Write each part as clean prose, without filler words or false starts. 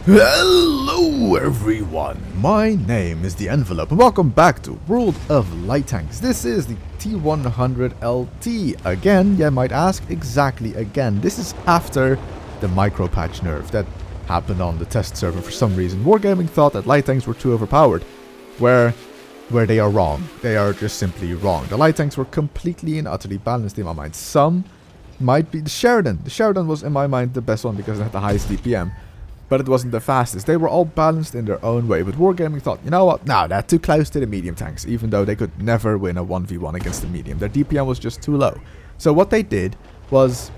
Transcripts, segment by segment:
Hello everyone, my name is The Envelope and welcome back to World of Light Tanks. This is the T100 LT. Again, you might ask, exactly again. This is after the micro patch nerf that happened on the test server for some reason. Wargaming thought that light tanks were too overpowered, where they are wrong. They are just simply wrong. The light tanks were completely and utterly balanced in my mind. Some might be the Sheridan. The Sheridan was in my mind the best one because it had the highest DPM. But it wasn't the fastest. They were all balanced in their own way. But Wargaming thought, you know what? No, they're too close to the medium tanks. Even though they could never win a 1v1 against the medium. Their DPM was just too low. So what they did was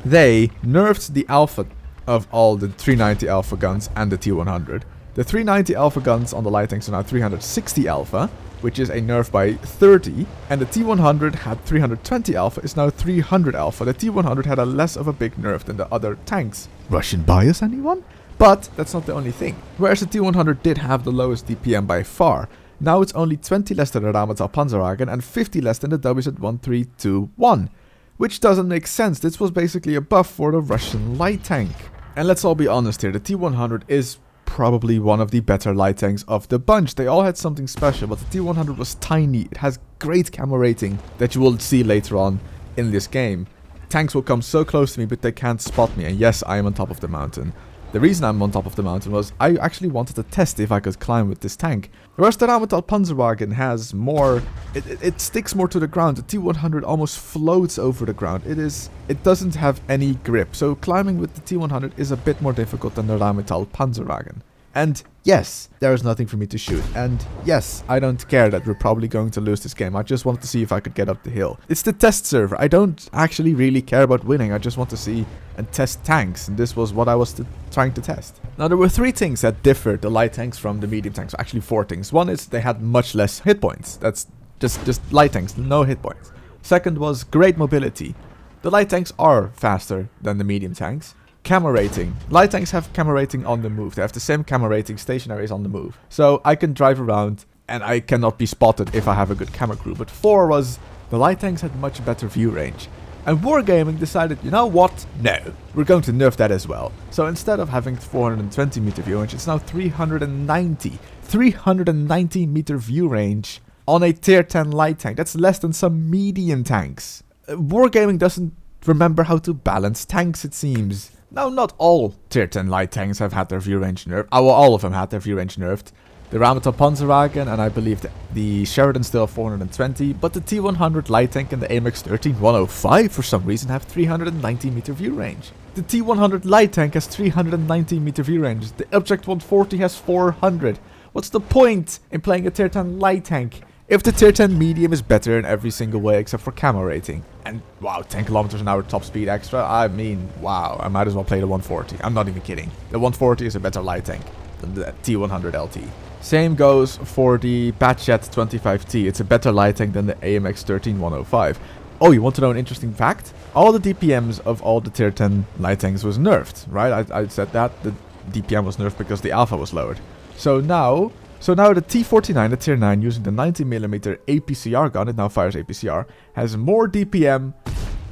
they nerfed the alpha of all the 390 alpha guns and the T100. The 390 alpha guns on the light tanks are now 360 alpha, which is a nerf by 30. And the T100 had 320 alpha, is now 300 alpha. The T100 had a less of a big nerf than the other tanks. Russian bias, anyone? But that's not the only thing. Whereas the T100 did have the lowest DPM by far, now it's only 20 less than the Rheinmetall Panzerwagen and 50 less than the WZ-1321. Which doesn't make sense. This was basically a buff for the Russian light tank. And let's all be honest here, the T100 is probably one of the better light tanks of the bunch. They all had something special, but the T100 was tiny. It has great camo rating that you will see later on in this game. Tanks will come so close to me, but they can't spot me. And yes, I am on top of the mountain. The reason I'm on top of the mountain was I actually wanted to test if I could climb with this tank. Whereas the Rheinmetall Panzerwagen has more, it sticks more to the ground. The T100 almost floats over the ground. It doesn't have any grip. So climbing with the T100 is a bit more difficult than the Rheinmetall Panzerwagen. And yes, there is nothing for me to shoot. And yes, I don't care that we're probably going to lose this game. I just wanted to see if I could get up the hill. It's the test server. I don't actually really care about winning. I just want to see and test tanks. And this was what I was trying to test. Now, there were three things that differed the light tanks from the medium tanks. Actually, four things. One is they had much less hit points. That's just light tanks, no hit points. Second was great mobility. The light tanks are faster than the medium tanks. Camo rating. Light tanks have camo rating on the move. They have the same camo rating stationary as on the move. So I can drive around and I cannot be spotted if I have a good camo crew. But 4 was the light tanks had much better view range. And Wargaming decided, you know what? No, we're going to nerf that as well. So instead of having 420 meter view range, it's now 390. 390 meter view range on a tier 10 light tank. That's less than some medium tanks. Wargaming doesn't remember how to balance tanks, it seems. Now, not all tier 10 light tanks have had their view range nerfed. Well, all of them had their view range nerfed. The Rheinmetall Panzerwagen and I believe the Sheridan still have 420, but the T100 light tank and the AMX-13-105 for some reason have 390 meter view range. The T100 light tank has 390 meter view range. The Object 140 has 400. What's the point in playing a tier 10 light tank if the tier 10 medium is better in every single way except for camo rating? And wow, 10 kilometers an hour top speed extra. I mean, wow, I might as well play the 140. I'm not even kidding. The 140 is a better light tank than the T100 LT. Same goes for the Batjet 25T. It's a better light tank than the AMX-13-105. Oh, you want to know an interesting fact? All the DPMs of all the tier 10 light tanks was nerfed, right? I said that. The DPM was nerfed because the alpha was lowered. So now the T49, the tier 9, using the 90mm APCR gun, it now fires APCR, has more DPM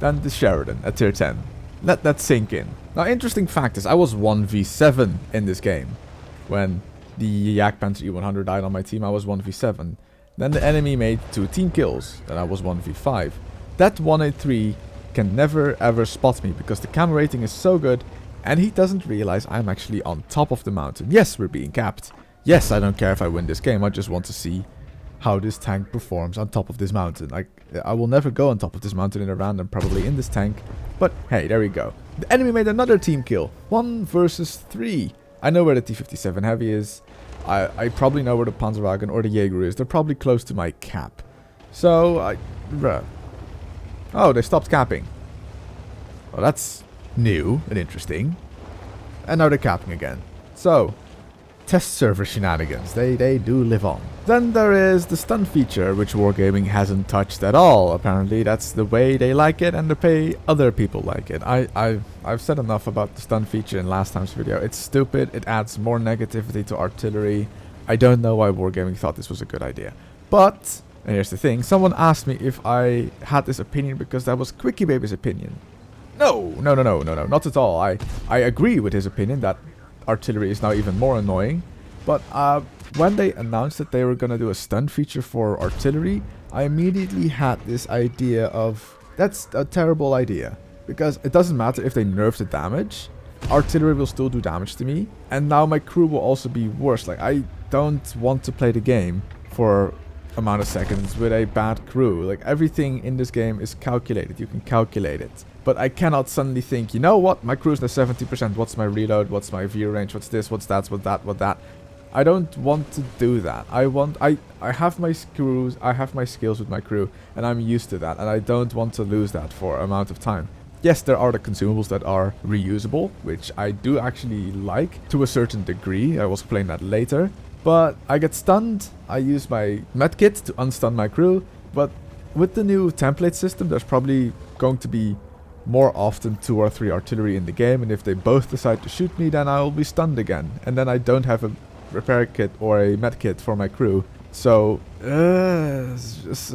than the Sheridan at tier 10. Let that sink in. Now, interesting fact is I was 1v7 in this game. When the Jagdpanther E100 died on my team, I was 1v7. Then the enemy made 2 team kills, then I was 1v5. That 183 can never ever spot me because the camo rating is so good and he doesn't realize I'm actually on top of the mountain. Yes, we're being capped. Yes, I don't care if I win this game, I just want to see how this tank performs on top of this mountain. I will never go on top of this mountain in a round, I'm probably in this tank. But hey, there we go. The enemy made another team kill. 1 versus 3. I know where the T57 Heavy is. I probably know where the Panzerwagen or the Jaeger is. They're probably close to my cap. So, oh, they stopped capping. Well, that's new and interesting. And now they're capping again. So, test server shenanigans. They do live on. Then there is the stun feature, which Wargaming hasn't touched at all. Apparently, that's the way they like it and the way other people like it. I've said enough about the stun feature in last time's video. It's stupid. It adds more negativity to artillery. I don't know why Wargaming thought this was a good idea. But, and here's the thing, someone asked me if I had this opinion because that was Quickie Baby's opinion. No, not at all. I agree with his opinion that artillery is now even more annoying. But when they announced that they were going to do a stun feature for artillery, I immediately had this idea of, that's a terrible idea. Because it doesn't matter if they nerf the damage, artillery will still do damage to me. And now my crew will also be worse. Like, I don't want to play the game for amount of seconds with a bad crew. Like, everything in this game is calculated. You can calculate it. But I cannot suddenly think, you know what, my crew's now 70%. What's my reload? What's my view range? What's this? What's that? What that? What that? I don't want to do that. I have my screws, I have my skills with my crew, and I'm used to that, and I don't want to lose that for amount of time. Yes, there are the consumables that are reusable, which I do actually like to a certain degree. I will explain that later. But I get stunned, I use my medkit to unstun my crew, but with the new template system, there's probably going to be more often 2 or 3 artillery in the game, and if they both decide to shoot me, then I will be stunned again, and then I don't have a repair kit or a med kit for my crew. So it's just,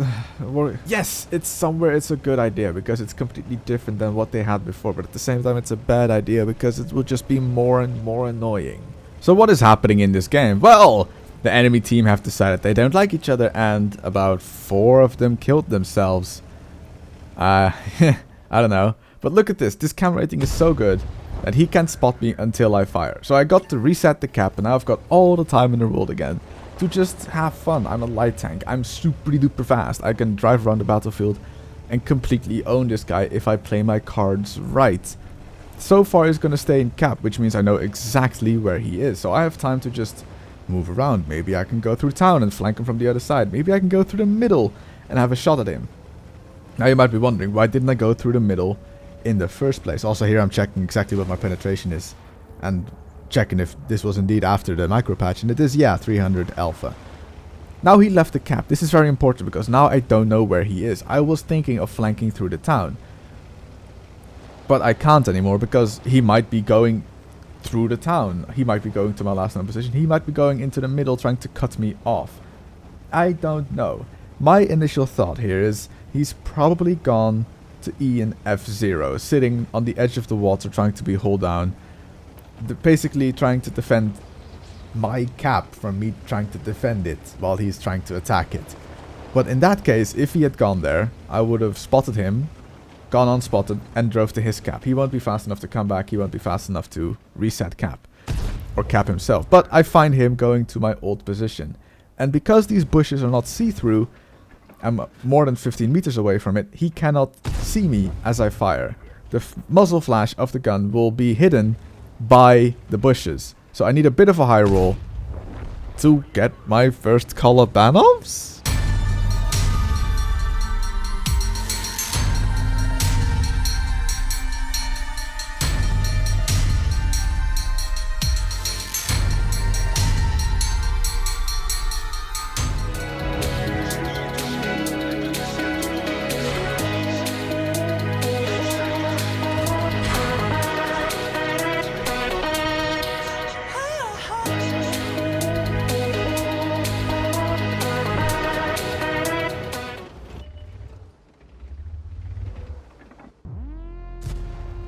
yes, it's somewhere it's a good idea because it's completely different than what they had before, but at the same time it's a bad idea because it will just be more and more annoying. So what is happening in this game? Well, the enemy team have decided they don't like each other, and about 4 of them killed themselves. I don't know, but look at this camera rating is so good that he can't spot me until I fire. So I got to reset the cap, and now I've got all the time in the world again to just have fun. I'm a light tank. I'm super duper fast. I can drive around the battlefield and completely own this guy if I play my cards right. So far he's gonna stay in cap, which means I know exactly where he is. So I have time to just move around. Maybe I can go through town and flank him from the other side. Maybe I can go through the middle and have a shot at him. Now you might be wondering, why didn't I go through the middle in the first place? Also here I'm checking exactly what my penetration is and checking if this was indeed after the micro patch, and it is, yeah, 300 alpha. Now he left the cap. This is very important because now I don't know where he is. I was thinking of flanking through the town, but I can't anymore because he might be going through the town. He might be going to my last known position. He might be going into the middle trying to cut me off. I don't know. My initial thought here is he's probably gone to E and F0, sitting on the edge of the water trying to be hold down, basically trying to defend my cap from me trying to defend it while he's trying to attack it. But in that case, if he had gone there, I would have spotted him, gone unspotted, and drove to his cap. He won't be fast enough to come back, he won't be fast enough to reset cap, or cap himself. But I find him going to my old position. And because these bushes are not see-through, I'm more than 15 meters away from it, he cannot see me as I fire. The muzzle flash of the gun will be hidden by the bushes. So I need a bit of a high roll to get my first color ban-offs.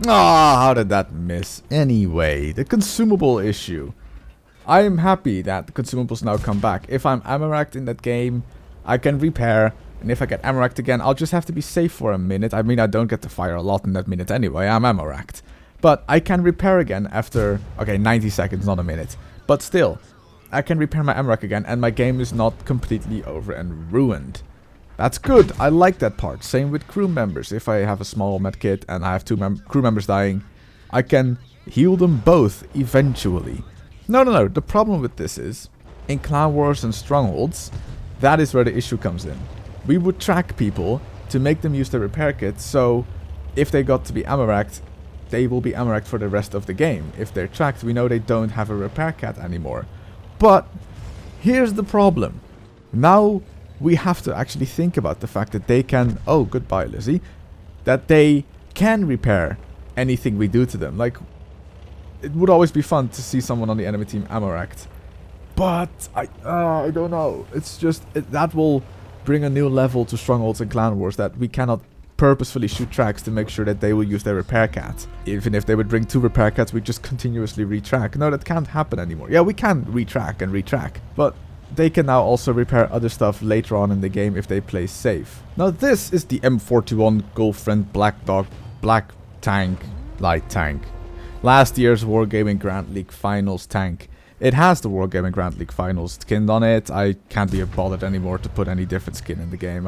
Ah, how did that miss? Anyway, the consumable issue. I am happy that the consumables now come back. If I'm ammo-racked in that game, I can repair. And if I get ammo-racked again, I'll just have to be safe for a minute. I mean, I don't get to fire a lot in that minute anyway. I'm ammo-racked. But I can repair again after, okay, 90 seconds, not a minute. But still, I can repair my ammo-rack again, and my game is not completely over and ruined. That's good. I like that part. Same with crew members. If I have a small medkit and I have 2 crew members dying, I can heal them both eventually. No. The problem with this is, in Clan Wars and Strongholds, that is where the issue comes in. We would track people to make them use their repair kit, so if they got to be ammo-racked, they will be ammo-racked for the rest of the game. If they're tracked, we know they don't have a repair kit anymore. But here's the problem. Now we have to actually think about the fact that they can... Oh, goodbye, Lizzie. That they can repair anything we do to them. Like, it would always be fun to see someone on the enemy team ammo-racked. But I don't know. It's just... that will bring a new level to Strongholds and Clan Wars that we cannot purposefully shoot tracks to make sure that they will use their repair cats. Even if they would bring 2 repair cats, we just continuously retrack. No, that can't happen anymore. Yeah, we can retrack and retrack, but they can now also repair other stuff later on in the game if they play safe. Now this is the M41 Girlfriend Black Dog Black Tank Light Tank. Last year's Wargaming Grand League Finals tank. It has the Wargaming Grand League Finals skin on it. I can't be bothered anymore to put any different skin in the game.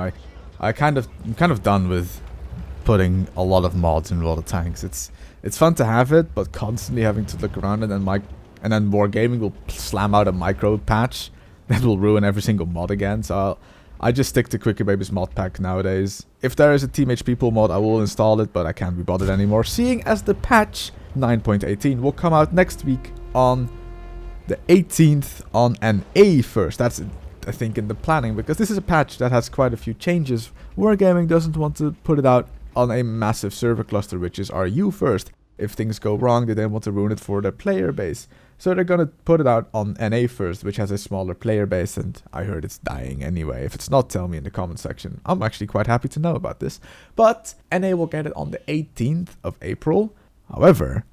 I'm kind of done with putting a lot of mods in a lot of tanks. It's fun to have it, but constantly having to look around and then Wargaming will slam out a micro patch that will ruin every single mod again. So I just stick to Quickie Baby's mod pack nowadays. If there is a Team HP pool mod, I will install it, but I can't be bothered anymore, seeing as the patch 9.18 will come out next week on the 18th on NA first. That's, I think, in the planning, because this is a patch that has quite a few changes. Wargaming doesn't want to put it out on a massive server cluster, which is RU first. If things go wrong, they don't want to ruin it for their player base. So they're gonna put it out on NA first, which has a smaller player base, and I heard it's dying anyway. If it's not, tell me in the comment section. I'm actually quite happy to know about this. But NA will get it on the 18th of April. However,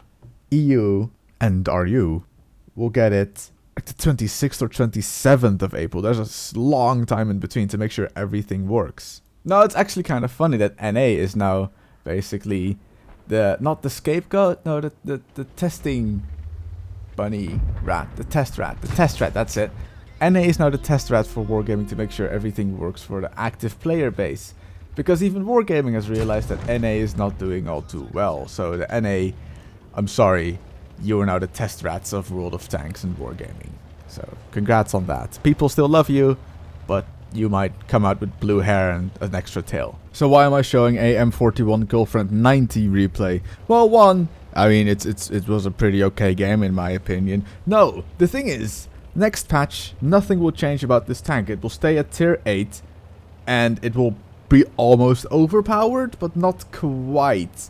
EU and RU will get it like the 26th or 27th of April. There's a long time in between to make sure everything works. Now, it's actually kind of funny that NA is now basically not the scapegoat, no, the testing bunny rat, the test rat, that's it. NA is now the test rat for Wargaming to make sure everything works for the active player base. Because even Wargaming has realized that NA is not doing all too well. So the NA, I'm sorry, you are now the test rats of World of Tanks and Wargaming. So congrats on that. People still love you, but you might come out with blue hair and an extra tail. So why am I showing a M41 Girlfriend 90 replay? Well, one, I mean, it was a pretty okay game in my opinion. No, the thing is, next patch, nothing will change about this tank. It will stay at tier 8, and it will be almost overpowered, but not quite.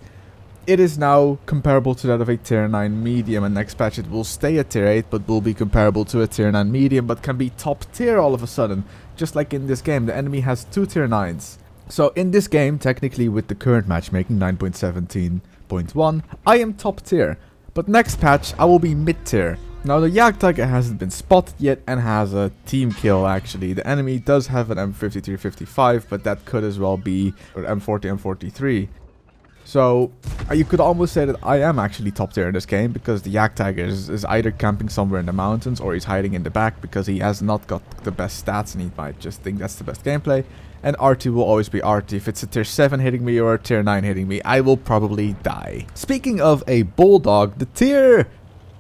It is now comparable to that of a tier 9 medium, and next patch it will stay at tier 8, but will be comparable to a tier 9 medium, but can be top tier all of a sudden. Just like in this game, the enemy has 2 tier 9s. So in this game, technically with the current matchmaking, 9.17.1, I am top tier. But next patch, I will be mid tier. Now the Jagdtiger hasn't been spotted yet and has a team kill actually. The enemy does have an M53-55, but that could as well be an M40, M43. So you could almost say that I am actually top tier in this game, because the Jagdtiger is either camping somewhere in the mountains or he's hiding in the back because he has not got the best stats and he might just think that's the best gameplay. And RT will always be RT. If it's a tier 7 hitting me or a tier 9 hitting me, I will probably die. Speaking of a Bulldog, the tier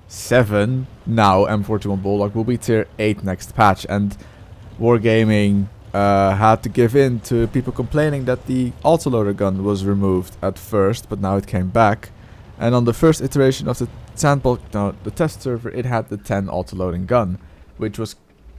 7 now M41 Bulldog will be tier 8 next patch, and Wargaming had to give in to people complaining that the autoloader gun was removed at first, but now it came back. And on the first iteration of the the test server, it had the 10 autoloading gun, which was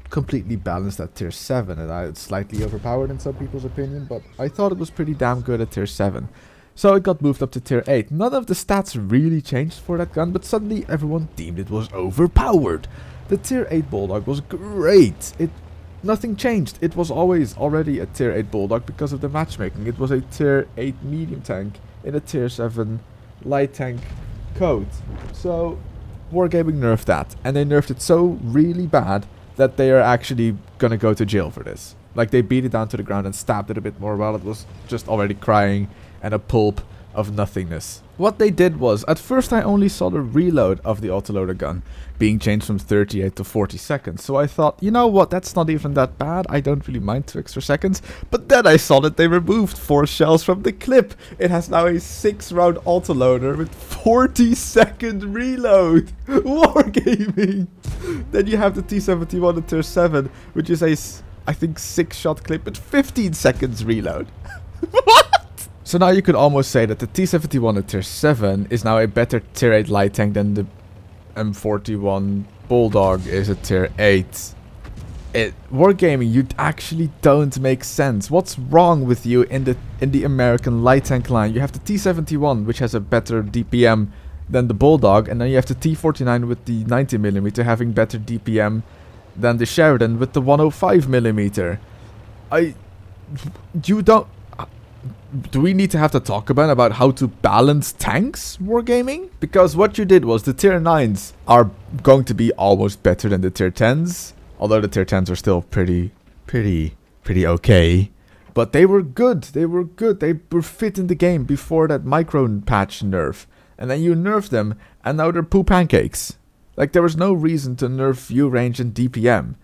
completely balanced at tier 7, and it's slightly overpowered in some people's opinion, but I thought it was pretty damn good at tier 7. So it got moved up to tier 8. None of the stats really changed for that gun, but suddenly everyone deemed it was overpowered. The tier 8 Bulldog was great. Nothing changed. It was always already a tier 8 Bulldog because of the matchmaking. It was a tier 8 medium tank in a tier 7 light tank code. So Wargaming nerfed that, and they nerfed it so really bad that they are actually gonna go to jail for this. Like, they beat it down to the ground and stabbed it a bit more while it was just already crying and a pulp of nothingness. What they did was, at first I only saw the reload of the autoloader gun being changed from 38 to 40 seconds. So I thought, you know what, that's not even that bad. I don't really mind 2 extra seconds. But then I saw that they removed 4 shells from the clip. It has now a 6-round autoloader with 40-second reload. Wargaming! Then you have the T71 at tier 7, which is a, I think, 6-shot clip with 15 seconds reload. What? So now you could almost say that the T71 at tier 7 is now a better tier 8 light tank than the M41 Bulldog is at tier 8. Wargaming, you actually don't make sense. What's wrong with you in the American light tank line? You have the T71, which has a better DPM than the Bulldog, and then you have the T49 with the 90mm having better DPM than the Sheridan with the 105mm. do we need to have to talk about how to balance tanks wargaming? Because what you did was the tier 9s are going to be almost better than the tier 10s. Although the tier 10s are still pretty okay. But they were good. They were good. They were fit in the game before that micro patch nerf. And then you nerfed them, and now they're poo pancakes. Like, there was no reason to nerf view range and DPM.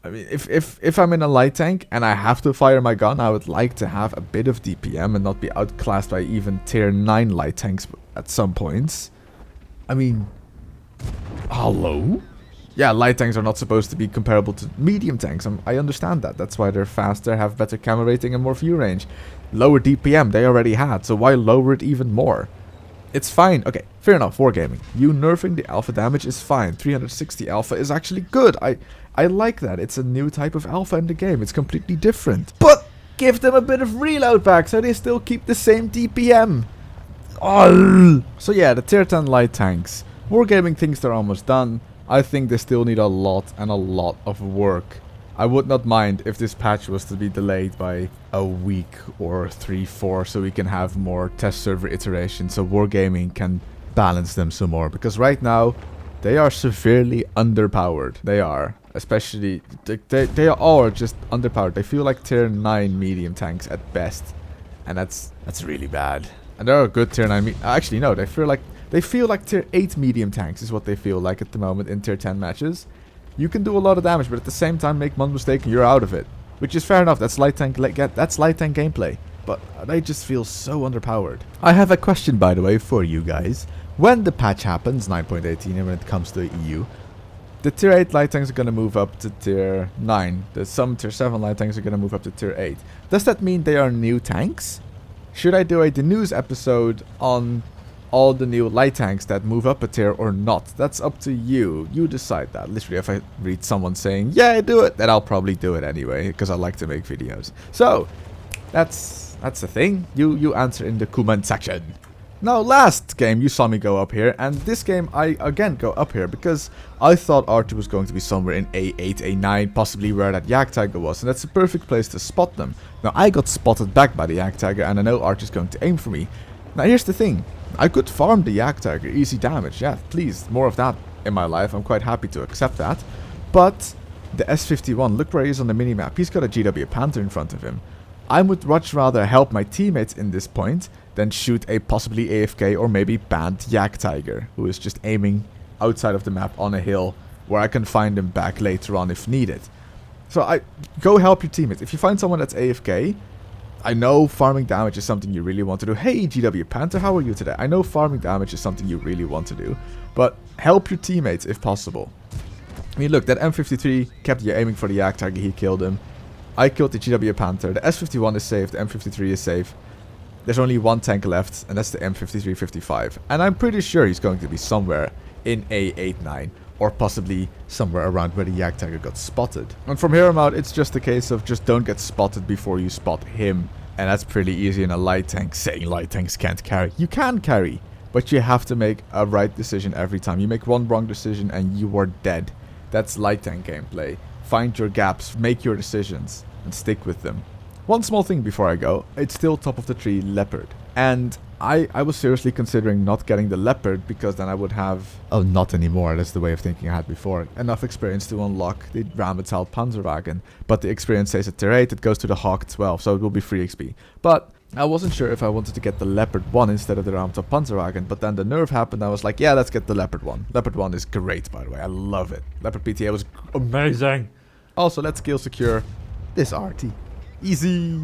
I mean, if I'm in a light tank and I have to fire my gun, I would like to have a bit of DPM and not be outclassed by even tier 9 light tanks at some points. I mean, hello? Yeah, light tanks are not supposed to be comparable to medium tanks. I understand that. That's why they're faster, have better camera rating and more view range. Lower DPM they already had, so why lower it even more? It's fine. Okay, fair enough, wargaming. You nerfing the alpha damage is fine. 360 alpha is actually good. I like that. It's a new type of alpha in the game. It's completely different. But give them a bit of reload back so they still keep the same DPM. Oh. So yeah, the tier 10 light tanks. Wargaming thinks they're almost done. I think they still need a lot of work. I would not mind if this patch was to be delayed by a week or 3-4 so we can have more test server iterations so wargaming can balance them some more. Because right now, they are severely underpowered. They are. Especially, they are all just underpowered. They feel like tier 9 medium tanks at best. And that's really bad. And there are good tier 9 actually, no, they feel like tier 8 medium tanks is what they feel like at the moment in tier 10 matches. You can do a lot of damage, but at the same time make one mistake and you're out of it. Which is fair enough, that's light tank gameplay. But they just feel so underpowered. I have a question, by the way, for you guys. When the patch happens, 9.18, and when it comes to the EU, the tier 8 light tanks are going to move up to tier 9. Some tier 7 light tanks are going to move up to tier 8. Does that mean they are new tanks? Should I do a news episode on all the new light tanks that move up a tier or not? That's up to you. You decide that. Literally, if I read someone saying, yeah, do it, then I'll probably do it anyway, because I like to make videos. So, that's the thing. You answer in the comment section. Now, last game you saw me go up here, and this game I again go up here because I thought Archer was going to be somewhere in A8, A9, possibly where that Yak Tiger was, and that's a perfect place to spot them. Now, I got spotted back by the Yak Tiger, and I know Archer's going to aim for me. Now, here's the thing. I could farm the Yak Tiger, easy damage, yeah, please, more of that in my life, I'm quite happy to accept that. But the S51, look where he is on the minimap, he's got a GW Panther in front of him. I would much rather help my teammates in this point than shoot a possibly AFK or maybe banned Yak Tiger, who is just aiming outside of the map on a hill where I can find him back later on if needed. So go help your teammates. If you find someone that's AFK, I know farming damage is something you really want to do. Hey GW Panther, how are you today? I know farming damage is something you really want to do, but help your teammates if possible. I mean, look, that M53 kept you aiming for the Yak Tiger, he killed him. I killed the GW Panther, the S51 is safe, the M53 is safe. There's only one tank left, and that's the M53-55. And I'm pretty sure he's going to be somewhere in A89, or possibly somewhere around where the Yak Tiger got spotted. And from here on out, it's just a case of just don't get spotted before you spot him. And that's pretty easy in a light tank, saying light tanks can't carry. You can carry, but you have to make a right decision every time. You make one wrong decision and you are dead. That's light tank gameplay. Find your gaps, make your decisions, and stick with them. One small thing before I go, it's still top of the tree Leopard. And I was seriously considering not getting the Leopard because then I would have, oh, not anymore, that's the way of thinking I had before, enough experience to unlock the Rheinmetall Panzerwagen. But the experience stays at tier 8, it goes to the Hawk 12, so it will be free XP. But I wasn't sure if I wanted to get the Leopard 1 instead of the Rheinmetall Panzerwagen, but then the nerf happened, I was like, yeah, let's get the Leopard 1. Leopard 1 is great, by the way, I love it. Leopard PTA was amazing. Also, let's skill secure this RT. Easy.